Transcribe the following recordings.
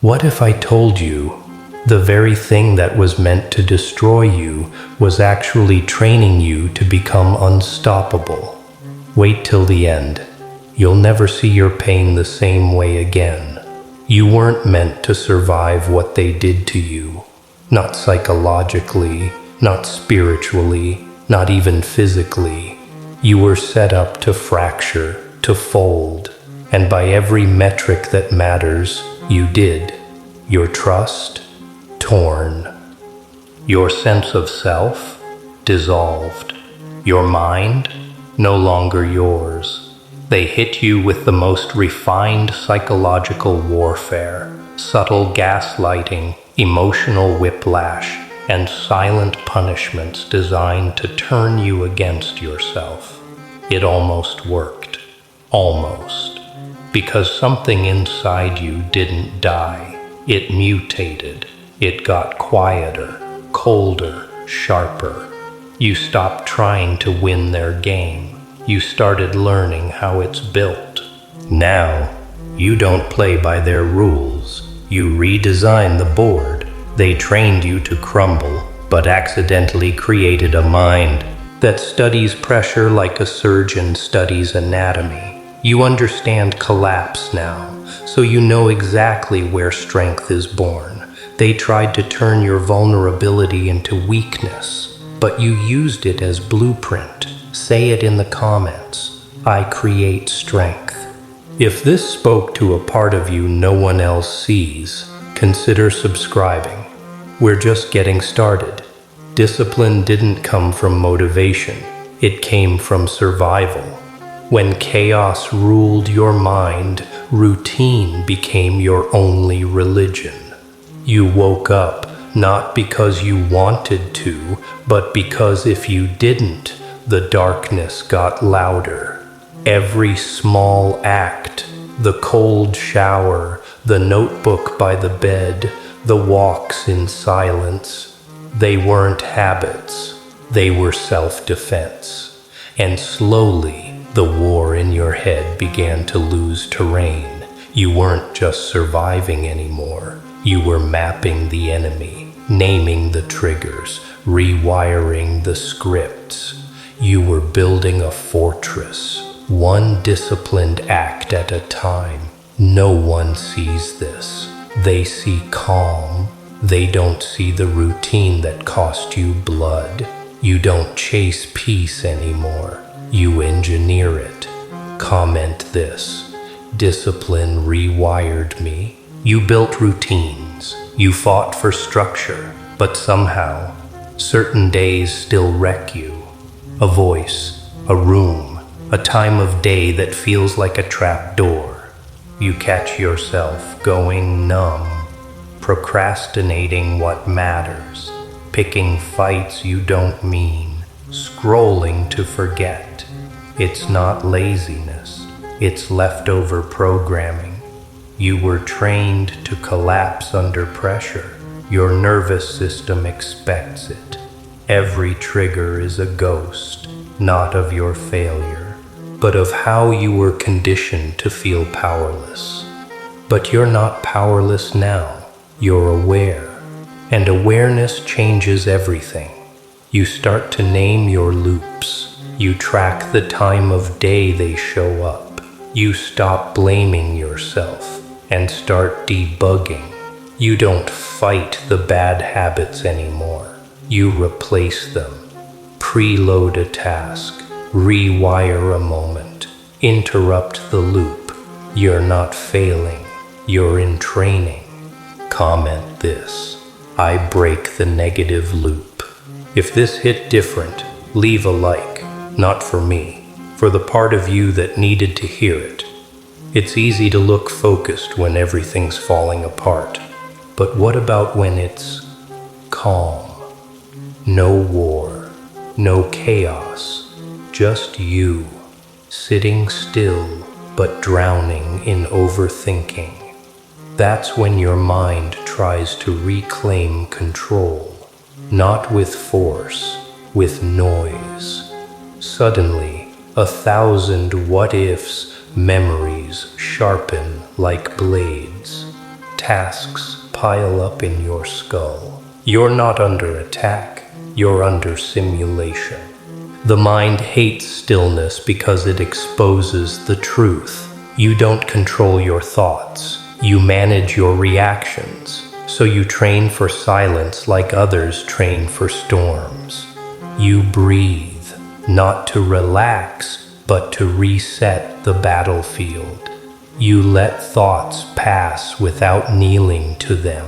What if I told you the very thing that was meant to destroy you was actually training you to become unstoppable? Wait till the end. You'll never see your pain the same way again. You weren't meant to survive what they did to you. Not psychologically, not spiritually, not even physically. You were set up to fracture, to fold, and by every metric that matters, you did. Your trust, torn. Your sense of self, dissolved. Your mind, no longer yours. They hit you with the most refined psychological warfare, subtle gaslighting, emotional whiplash, and silent punishments designed to turn you against yourself. It almost worked. Almost. Because something inside you didn't die. It mutated. It got quieter, colder, sharper. You stopped trying to win their game. You started learning how it's built. Now, you don't play by their rules. You redesign the board. They trained you to crumble, but accidentally created a mind that studies pressure like a surgeon studies anatomy. You understand collapse now, so you know exactly where strength is born. They tried to turn your vulnerability into weakness, but you used it as blueprint. Say it in the comments. I create strength. If this spoke to a part of you no one else sees, consider subscribing. We're just getting started. Discipline didn't come from motivation. It came from survival. When chaos ruled your mind, routine became your only religion. You woke up not because you wanted to, but because if you didn't, the darkness got louder. Every small act, the cold shower, the notebook by the bed, the walks in silence, they weren't habits, they were self-defense. And slowly, the war in your head began to lose terrain. You weren't just surviving anymore. You were mapping the enemy, naming the triggers, rewiring the scripts. You were building a fortress, one disciplined act at a time. No one sees this. They see calm. They don't see the routine that cost you blood. You don't chase peace anymore. You engineer it. Comment this. Discipline rewired me. You built routines. You fought for structure. But somehow, certain days still wreck you. A voice, a room, a time of day that feels like a trap door. You catch yourself going numb, procrastinating what matters, picking fights you don't mean, scrolling to forget. It's not laziness, it's leftover programming. You were trained to collapse under pressure. Your nervous system expects it. Every trigger is a ghost, not of your failure, but of how you were conditioned to feel powerless. But you're not powerless now, you're aware. And awareness changes everything. You start to name your loops. You track the time of day they show up. You stop blaming yourself and start debugging. You don't fight the bad habits anymore. You replace them. Preload a task. Rewire a moment. Interrupt the loop. You're not failing. You're in training. Comment this. I break the negative loop. If this hit different, leave a like. Not for me, for the part of you that needed to hear it. It's easy to look focused when everything's falling apart. But what about when it's calm? No war, no chaos, just you, sitting still but drowning in overthinking. That's when your mind tries to reclaim control, not with force, with noise. Suddenly, 1,000 what-ifs memories sharpen like blades. tasks pile up in your skull. You're not under attack, you're under simulation. The mind hates stillness because it exposes the truth. You don't control your thoughts, you manage your reactions. So you train for silence like others train for storms. You breathe, not to relax, but to reset the battlefield. You let thoughts pass without kneeling to them.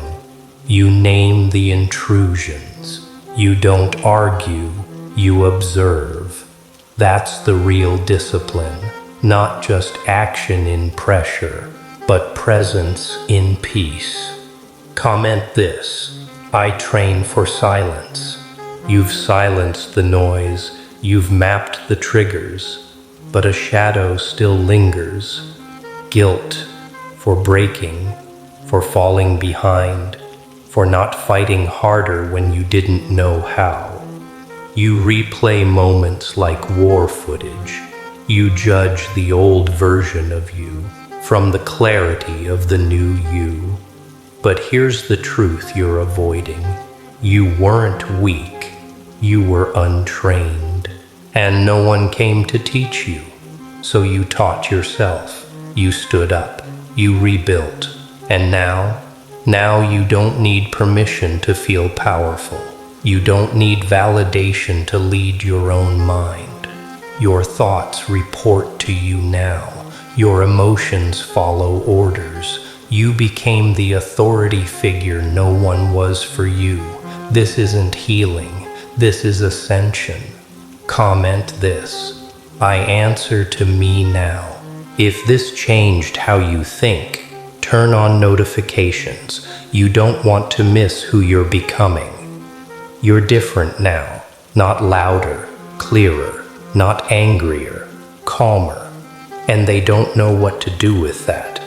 You name the intrusions. You don't argue, you observe. That's the real discipline, not just action in pressure, but presence in peace. Comment this: I train for silence. You've silenced the noise, you've mapped the triggers, but a shadow still lingers. Guilt for breaking, for falling behind, for not fighting harder when you didn't know how. You replay moments like war footage. You judge the old version of you from the clarity of the new you. But here's the truth you're avoiding. You weren't weak, you were untrained, and no one came to teach you. So you taught yourself, you stood up, you rebuilt, and now you don't need permission to feel powerful. You don't need validation to lead your own mind. Your thoughts report to you now. Your emotions follow orders. You became the authority figure no one was for you. This isn't healing, this is ascension. Comment this: I answer to me now. If this changed how you think, turn on notifications. You don't want to miss who you're becoming. You're different now, not louder, clearer, not angrier, calmer. And they don't know what to do with that.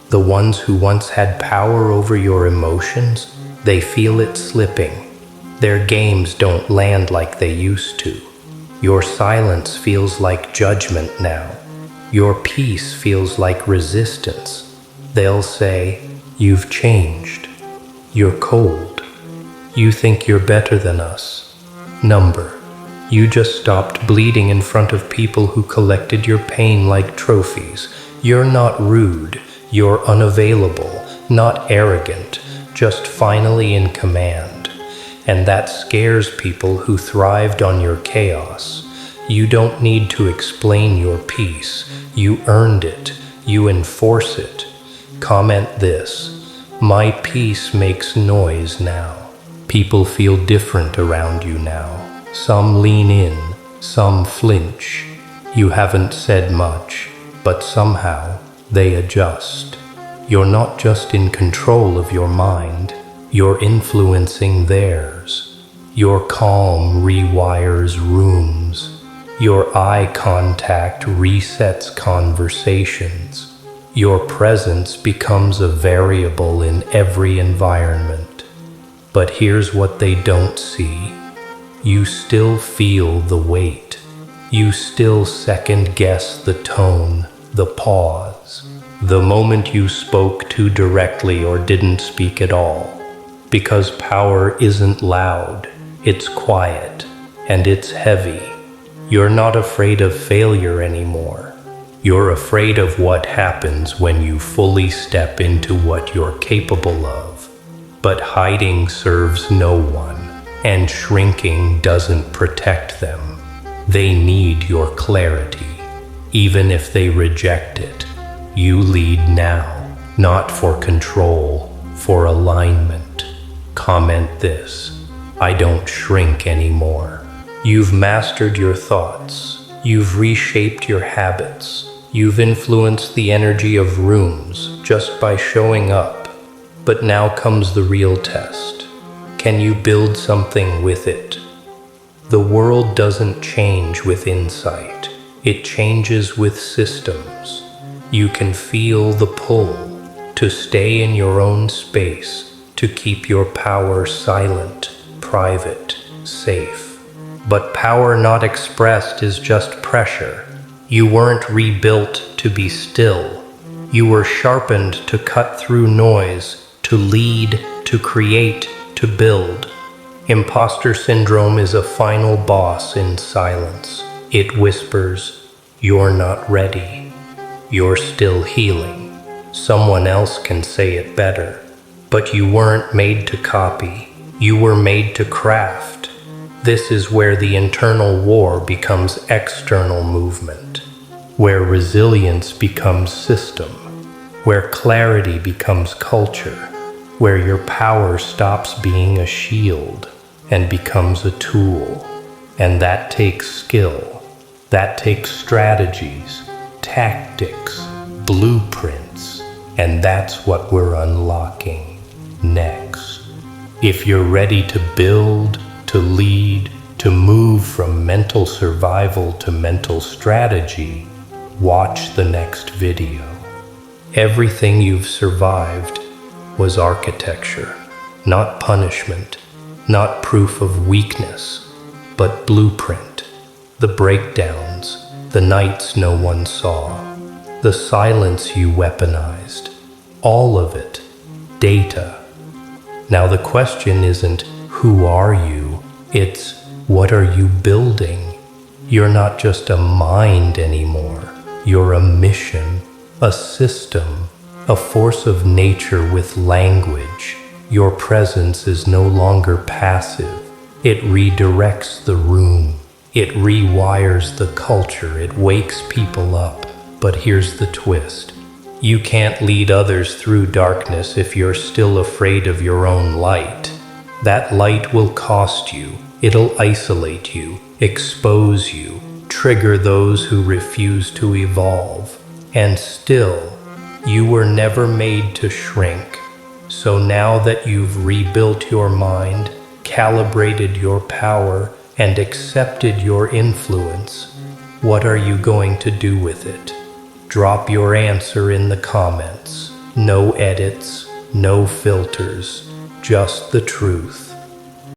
The ones who once had power over your emotions, they feel it slipping. Their games don't land like they used to. Your silence feels like judgment now. Your peace feels like resistance. They'll say, you've changed. You're cold. You think you're better than us. Number. You just stopped bleeding in front of people who collected your pain like trophies. You're not rude. You're unavailable, not arrogant, just finally in command. And that scares people who thrived on your chaos. You don't need to explain your peace. You earned it. You enforce it. Comment this: my peace makes noise now. People feel different around you now. Some lean in, some flinch. You haven't said much, but somehow they adjust. You're not just in control of your mind, you're influencing theirs. Your calm rewires rooms. Your eye contact resets conversations. Your presence becomes a variable in every environment. But here's what they don't see. You still feel the weight. You still second-guess the tone, the pause, the moment you spoke too directly or didn't speak at all. Because power isn't loud, it's quiet, and it's heavy. You're not afraid of failure anymore. You're afraid of what happens when you fully step into what you're capable of. But hiding serves no one, and shrinking doesn't protect them. They need your clarity. Even if they reject it, you lead now, not for control, for alignment. Comment this: I don't shrink anymore. You've mastered your thoughts. You've reshaped your habits. You've influenced the energy of rooms just by showing up. But now comes the real test. Can you build something with it? The world doesn't change with insight. It changes with systems. You can feel the pull to stay in your own space, to keep your power silent, private, safe. But power not expressed is just pressure. You weren't rebuilt to be still. You were sharpened to cut through noise, to lead, to create, to build. Imposter syndrome is a final boss in silence. It whispers, "You're not ready. You're still healing. Someone else can say it better." But you weren't made to copy. You were made to craft. This is where the internal war becomes external movement, where resilience becomes system, where clarity becomes culture, where your power stops being a shield and becomes a tool. And that takes skill. That takes strategies, tactics, blueprints. And that's what we're unlocking next. If you're ready to build, to lead, to move from mental survival to mental strategy, watch the next video. Everything you've survived was architecture, not punishment, not proof of weakness, but blueprint. The breakdowns, the nights no one saw, the silence you weaponized, all of it, data. Now the question isn't, who are you? It's, what are you building? You're not just a mind anymore. You're a mission, a system, a force of nature with language. Your presence is no longer passive. It redirects the room. It rewires the culture. It wakes people up. But here's the twist. You can't lead others through darkness if you're still afraid of your own light. That light will cost you. It'll isolate you, expose you, trigger those who refuse to evolve. And still, you were never made to shrink. So now that you've rebuilt your mind, calibrated your power, and accepted your influence, what are you going to do with it? Drop your answer in the comments. No edits, no filters, just the truth.